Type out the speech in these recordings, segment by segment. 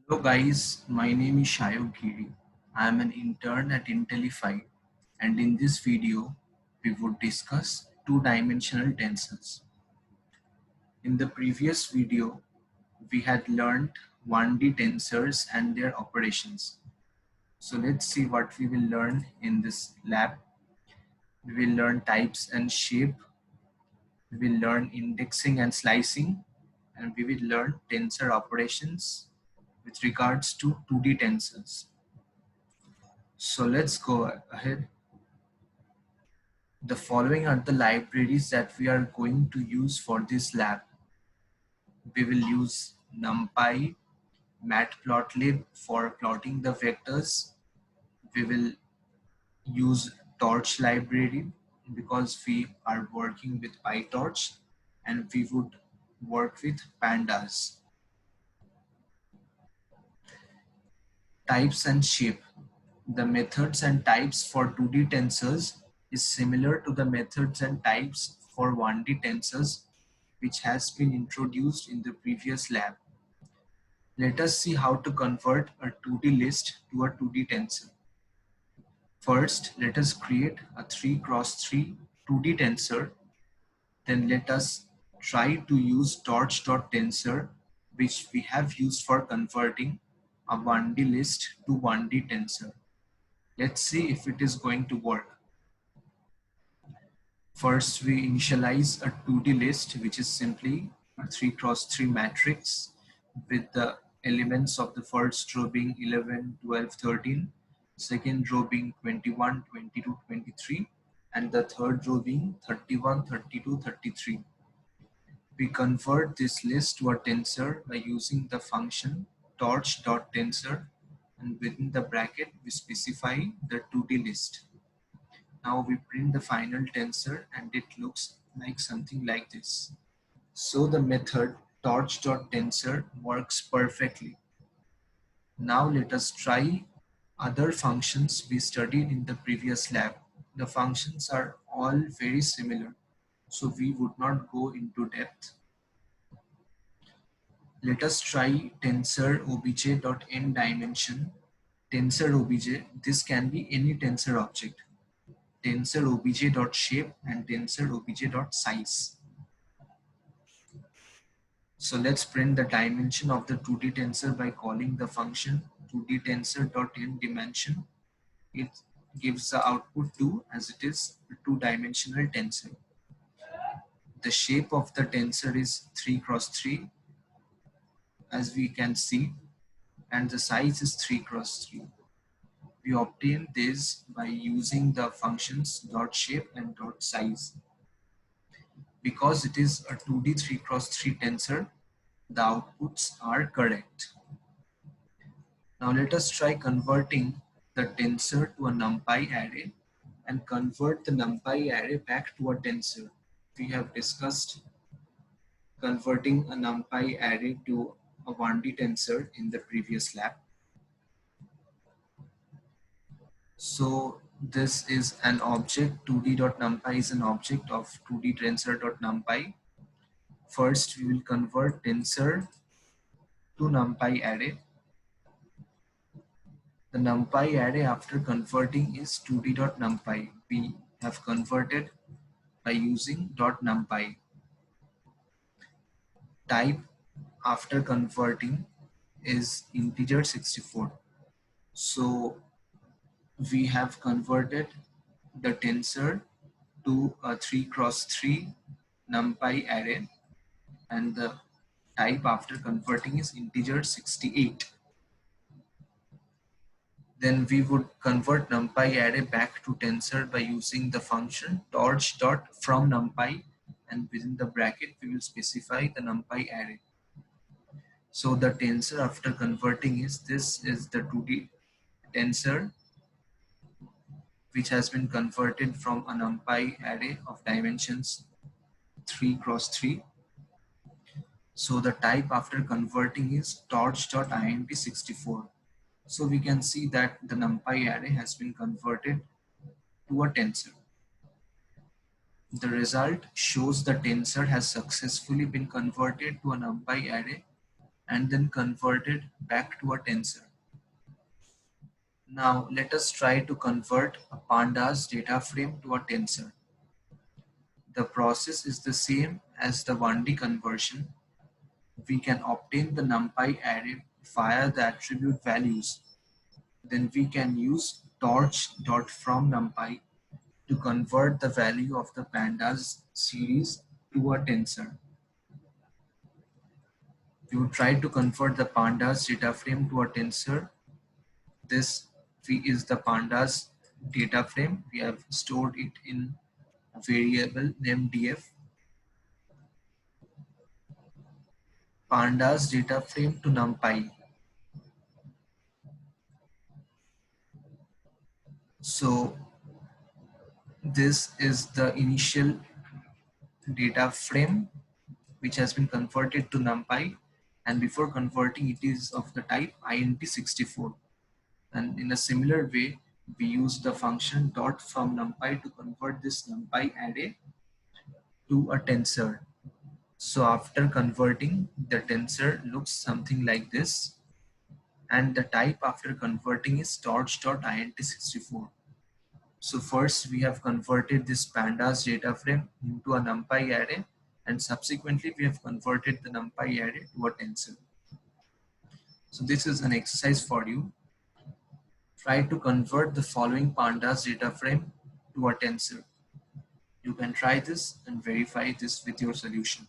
Hello guys, my name is Shayog Giri. I am an intern at Intellify, and in this video we would discuss two-dimensional tensors. In the previous video we had learned 1D tensors and their operations. So let's see what we will learn in this lab. We will learn types and shape, we will learn indexing and slicing, and we will learn tensor operations with regards to 2D tensors. So let's go ahead. The following are the libraries that we are going to use for this lab. We will use NumPy, Matplotlib for plotting the vectors. We will use Torch library because we are working with PyTorch, and we would work with pandas. Types and shape. The methods and types for 2D tensors is similar to the methods and types for 1D tensors, which has been introduced in the previous lab. Let us see how to convert a 2D list to a 2D tensor. First, let us create a 3x3 2D tensor. Then let us try to use torch.tensor, which we have used for converting a 1D list to 1D tensor. Let's see if it is going to work. First, we initialize a 2D list, which is simply a 3x3 matrix with the elements of the first row being 11, 12, 13, second row being 21, 22, 23, and the third row being 31, 32, 33. We convert this list to a tensor by using the function torch.tensor, and within the bracket we specify the 2D list. Now we print the final tensor and it looks like something like this. So the method torch.tensor works perfectly. Now let us try other functions we studied in the previous lab. The functions are all very similar, so we would not go into depth. Let us try tensor obj.nDimension. Tensor obj, this can be any tensor object. Tensor obj.shape and tensor obj.size. So let's print the dimension of the 2D tensor by calling the function 2D tensor.nDimension. It gives the output 2 as it is a two-dimensional tensor. The shape of the tensor is 3x3 as we can see, and the size is 3x3. We obtain this by using the functions .shape and .size. Because it is a 2D 3x3 tensor, the outputs are correct. Now let us try converting the tensor to a NumPy array and convert the NumPy array back to a tensor. We have discussed converting a NumPy array to a 1D tensor in the previous lab. So this is an object, 2D.numpy is an object of 2D tensor.numpy. First, we will convert tensor to NumPy array. The NumPy array after converting is 2D.numpy. We have converted by using .numpy. Type after converting is integer 64. So we have converted the tensor to a 3x3 NumPy array, and the type after converting is integer 68. Then we would convert NumPy array back to tensor by using the function torch.fromNumPy, and within the bracket we will specify the NumPy array. So the tensor after converting is this is the 2D tensor which has been converted from a NumPy array of dimensions 3x3. So the type after converting is torch.int64. So we can see that the NumPy array has been converted to a tensor. The result shows the tensor has successfully been converted to a NumPy array and then converted back to a tensor. Now let us try to convert a pandas data frame to a tensor. The process is the same as the 1D conversion. We can obtain the NumPy array via the attribute values. Then we can use torch.fromNumPy to convert the value of the pandas series to a tensor. We would try to convert the pandas data frame to a tensor. This is the pandas data frame. We have stored it in a variable named df. Pandas data frame to NumPy. So this is the initial data frame which has been converted to NumPy, and before converting it is of the type int64. And in a similar way, we use the function dot from NumPy to convert this NumPy array to a tensor. So after converting, the tensor looks something like this, and the type after converting is torch.int64. So first we have converted this pandas data frame into a NumPy array, and subsequently we have converted the NumPy array to a tensor. So this is an exercise for you. Try to convert the following pandas data frame to a tensor. You can try this and verify this with your solution.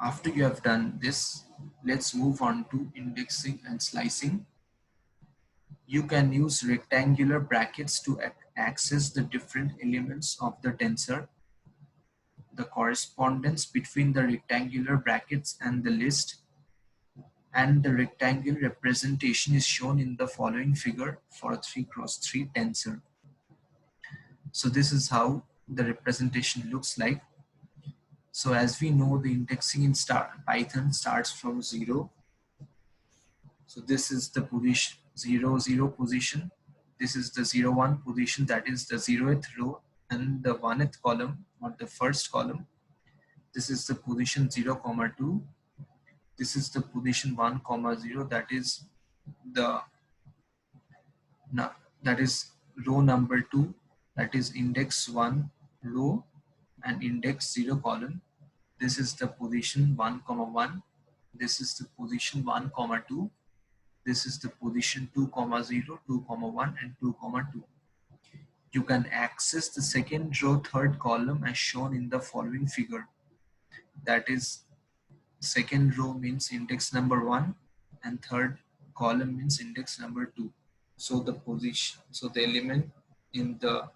After you have done this, let's move on to indexing and slicing. You can use rectangular brackets to access the different elements of the tensor. The correspondence between the rectangular brackets and the list and the rectangular representation is shown in the following figure for a 3x3 tensor. So this is how the representation looks like. So as we know, the indexing in Python starts from 0. So this is the position 0, 0 position. This is the 0, 1 position, that is the 0th row and the 1th column or the first column. This is the position 0, 2. This is the position 1, 0, that is the that is row number 2, that is index 1 row and index 0 column. This is the position 1, 1. This is the position 1, 2. This is the position 2, 0, 2, 1 and 2, 2. You can access the second row, third column as shown in the following figure. That is, second row means index number 1 and third column means index number 2. So the element in the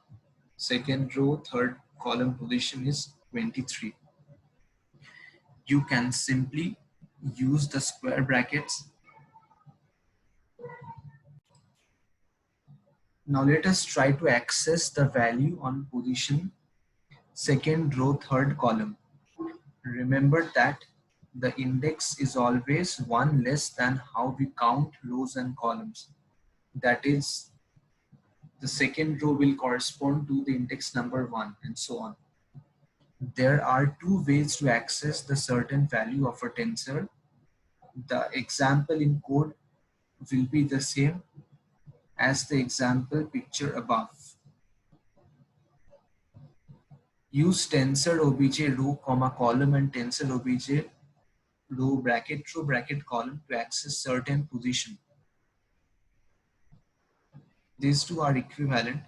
second row, third column position is 23. You can simply use the square brackets. Now let us try to access the value on position second row, third column. Remember that the index is always one less than how we count rows and columns. That is, the second row will correspond to the index number 1 and so on. There are two ways to access the certain value of a tensor. The example in code will be the same as the example picture above. Use tensor obj row, column and tensor obj row bracket column to access certain position. These two are equivalent.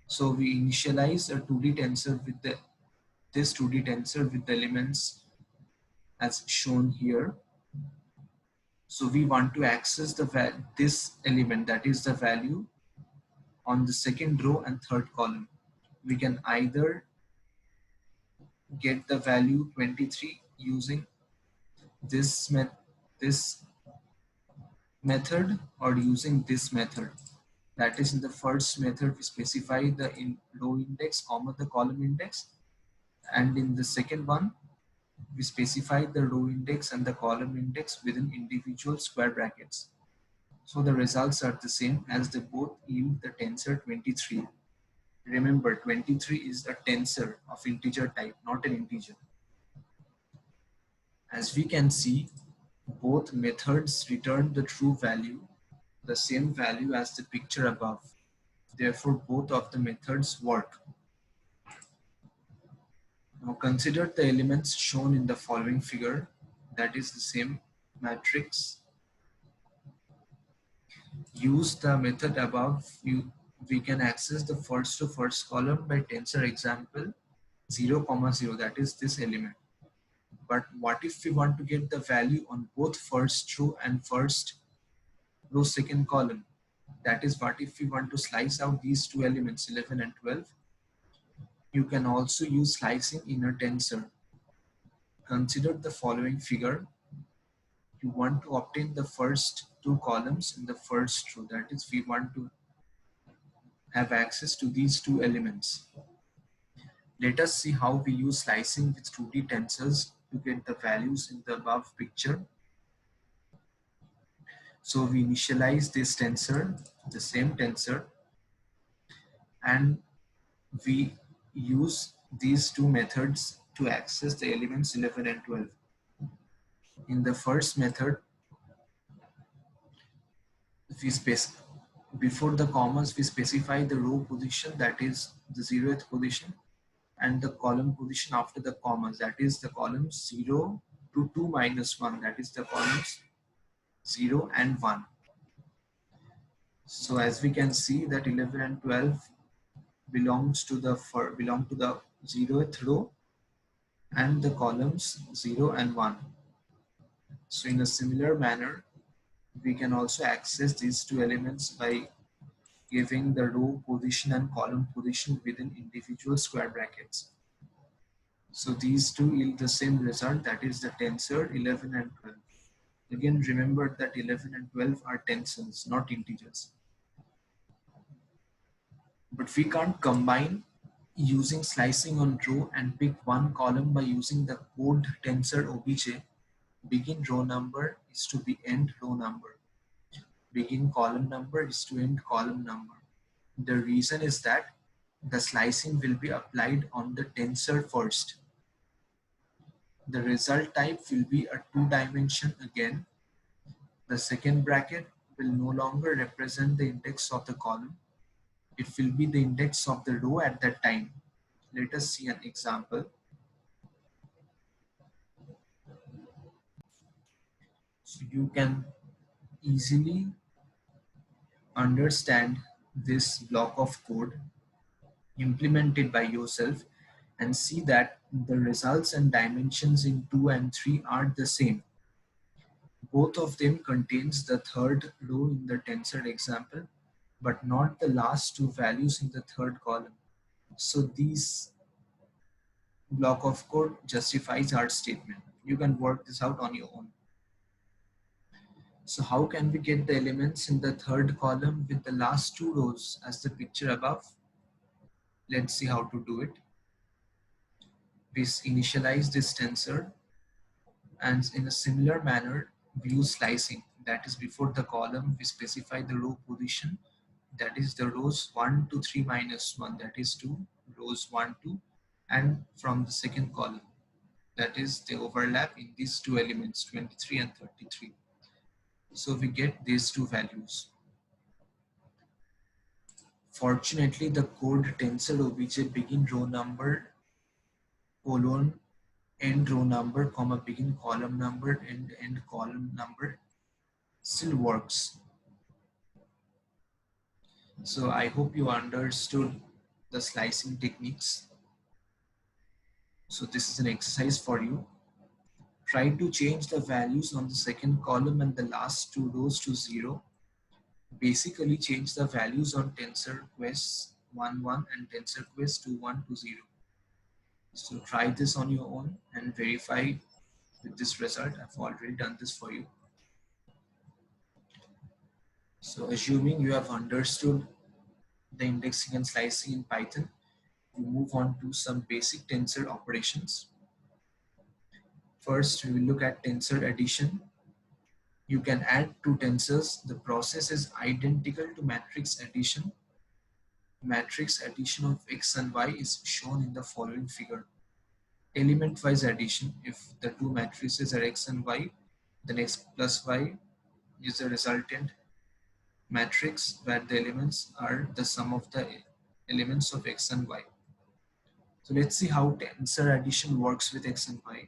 So we initialize a 2D tensor with this 2D tensor with the elements as shown here. So we want to access this element, that is the value on the second row and third column. We can either get the value 23 using this method or using this method. That is, in the first method we specify the row index, the column index, and in the second one we specify the row index and the column index within individual square brackets. So the results are the same as they both yield the tensor 23. Remember, 23 is a tensor of integer type, not an integer. As we can see, both methods return the true value, the same value as the picture above. Therefore, both of the methods work. Now consider the elements shown in the following figure, that is the same matrix. Use the method above, we can access the first to first column by tensor example 0, 0, that is this element. But what if we want to get the value on both first row and first row second column? That is, what if we want to slice out these two elements 11 and 12? You can also use slicing in a tensor. Consider the following figure. You want to obtain the first two columns in the first row. That is, we want to have access to these two elements. Let us see how we use slicing with 2D tensors to get the values in the above picture. So we initialize this tensor, the same tensor, and we use these two methods to access the elements 11 and 12. In the first method, before the commas, we specify the row position, that is the 0th position, and the column position after the commas, that is the columns 0 to 2 minus 1, that is the columns 0 and 1. So as we can see that 11 and 12 belongs to the 0th row and the columns 0 and 1. So in a similar manner, we can also access these two elements by giving the row position and column position within individual square brackets. So these two yield the same result, that is the tensor 11 and 12. Again, remember that 11 and 12 are tensors, not integers. But we can't combine using slicing on row and pick one column by using the code tensor obj. Begin row number is to be end row number. Begin column number is to end column number. The reason is that the slicing will be applied on the tensor first. The result type will be a 2-dimension again. The second bracket will no longer represent the index of the column. It will be the index of the row at that time. Let us see an example. So you can easily understand this block of code, implement it by yourself, and see that the results and dimensions in 2 and 3 are the same. Both of them contains the third row in the tensor example, but not the last two values in the third column. So this block of code justifies our statement. You can work this out on your own. So how can we get the elements in the third column with the last two rows as the picture above? Let's see how to do it. We initialize this tensor, and in a similar manner we use slicing. That is, before the column we specify the row position, that is the rows 1 to 3 minus 1, that is 2, rows 1, 2, and from the second column, that is the overlap in these two elements 23 and 33. So we get these two values. Fortunately, the code tensor obj begin row number colon end row number comma begin column number and end column number still works. So I hope you understood the slicing techniques. So this is an exercise for you. Try to change the values on the second column and the last two rows to 0. Basically change the values on TensorQuest 1.1 and TensorQuest 2.1 to 0. So try this on your own and verify with this result. I've already done this for you. So assuming you have understood the indexing and slicing in Python, we move on to some basic tensor operations. First, we will look at tensor addition. You can add two tensors. The process is identical to matrix addition. Matrix addition of x and y is shown in the following figure. Element-wise addition, if the two matrices are x and y, then x plus y is the resultant matrix where the elements are the sum of the elements of x and y. So let's see how tensor addition works with x and y.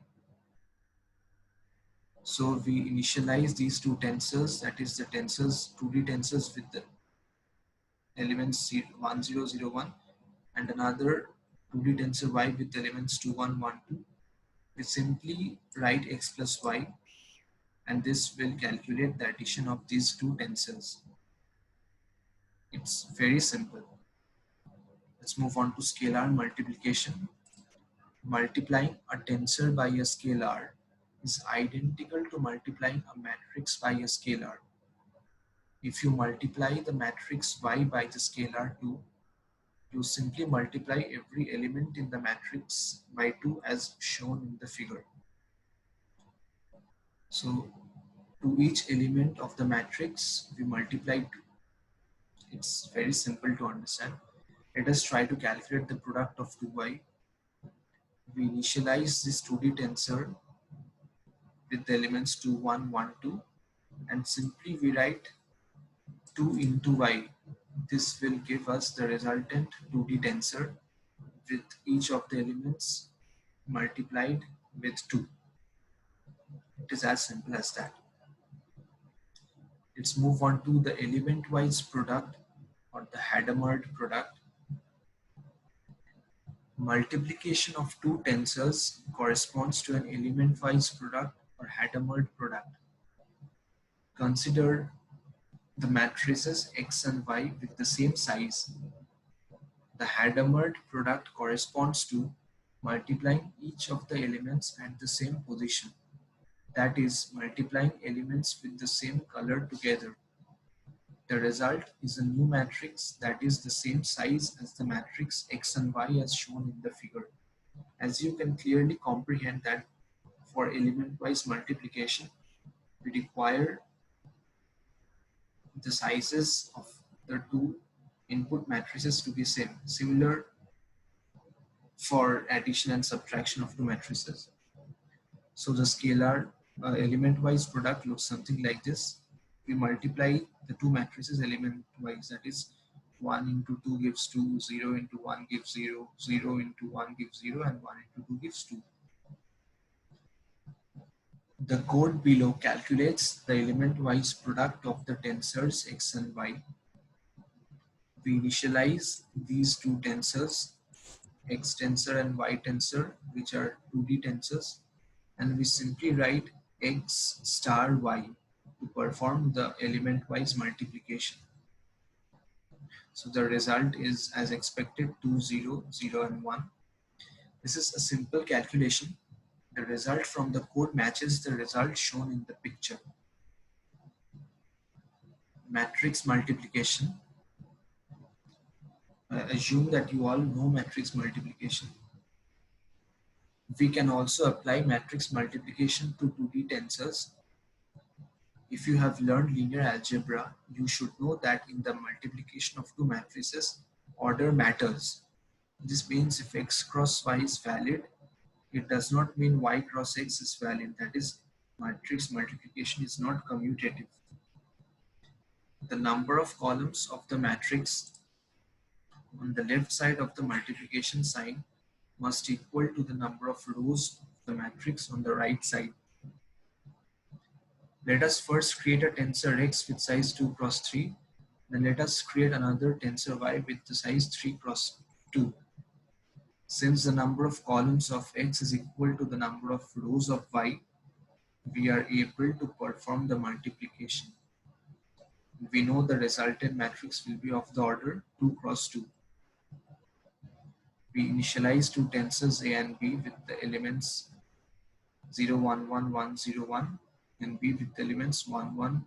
So we initialize these two tensors, that is the tensors, 2D tensors with the elements 1, 0, 0, 1, and another 2D tensor y with the elements 2, 1, 1, 2. We simply write x plus y, and this will calculate the addition of these two tensors. It's very simple. Let's move on to scalar multiplication. Multiplying a tensor by a scalar is identical to multiplying a matrix by a scalar. If you multiply the matrix y by the scalar 2, you simply multiply every element in the matrix by 2 as shown in the figure. So to each element of the matrix, we multiply 2. It's very simple to understand. Let us try to calculate the product of 2y. We initialize this 2D tensor with the elements 2, 1, 1, 2, and simply we write 2 into y. This will give us the resultant 2D tensor with each of the elements multiplied with 2. It is as simple as that. Let's move on to the element-wise product or the Hadamard product. Multiplication of two tensors corresponds to an element-wise product or Hadamard product. Consider the matrices x and y with the same size. The Hadamard product corresponds to multiplying each of the elements at the same position. That is, multiplying elements with the same color together. The result is a new matrix that is the same size as the matrix x and y as shown in the figure. As you can clearly comprehend that for element-wise multiplication, we require the sizes of the two input matrices to be same. Similar for addition and subtraction of two matrices. So the scalar element-wise product looks something like this. We multiply the two matrices element-wise, that is 1 into 2 gives 2, 0 into 1 gives 0, 0 into 1 gives 0, and 1 into 2 gives 2. The code below calculates the element-wise product of the tensors x and y. We initialize these two tensors, x tensor and y tensor, which are 2D tensors, and we simply write x star y to perform the element-wise multiplication. So the result is as expected 2, 0, 0 and 1. This is a simple calculation. The result from the code matches the result shown in the picture. Matrix multiplication. Assume that you all know matrix multiplication. We can also apply matrix multiplication to 2D tensors. If you have learned linear algebra, you should know that in the multiplication of two matrices, order matters. This means if x cross y is valid, it does not mean y cross x is valid. That is, matrix multiplication is not commutative. The number of columns of the matrix on the left side of the multiplication sign must equal to the number of rows of the matrix on the right side. Let us first create a tensor x with size 2 cross 3. Then let us create another tensor y with the size 3 cross 2. Since the number of columns of x is equal to the number of rows of y, we are able to perform the multiplication. We know the resultant matrix will be of the order 2 cross 2. We initialize two tensors a and b with the elements 0, 1, 1, 1, 0, 1 and b with the elements 1, 1,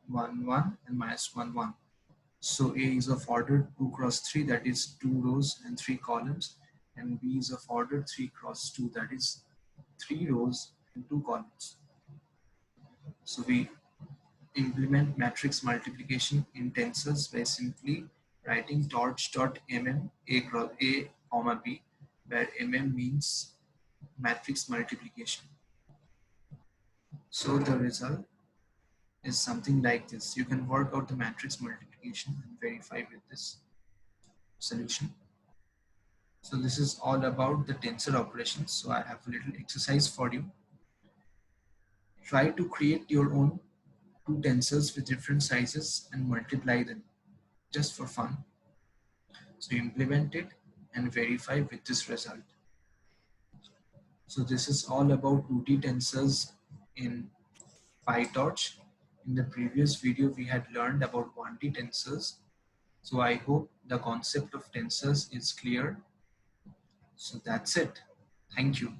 1, 1 and minus 1, 1. So a is of order 2 cross 3, that is 2 rows and 3 columns, and b is of order 3 cross 2, that is 3 rows and 2 columns. So we implement matrix multiplication in tensors by simply writing torch.mm a, comma b, where mm means matrix multiplication. So the result is something like this. You can work out the matrix multiplication and verify with this solution. So this is all about the tensor operations. So I have a little exercise for you. Try to create your own two tensors with different sizes and multiply them just for fun. So implement it and verify with this result. So this is all about 2D tensors in PyTorch. In the previous video, we had learned about 1D tensors. So I hope the concept of tensors is clear. So that's it. Thank you.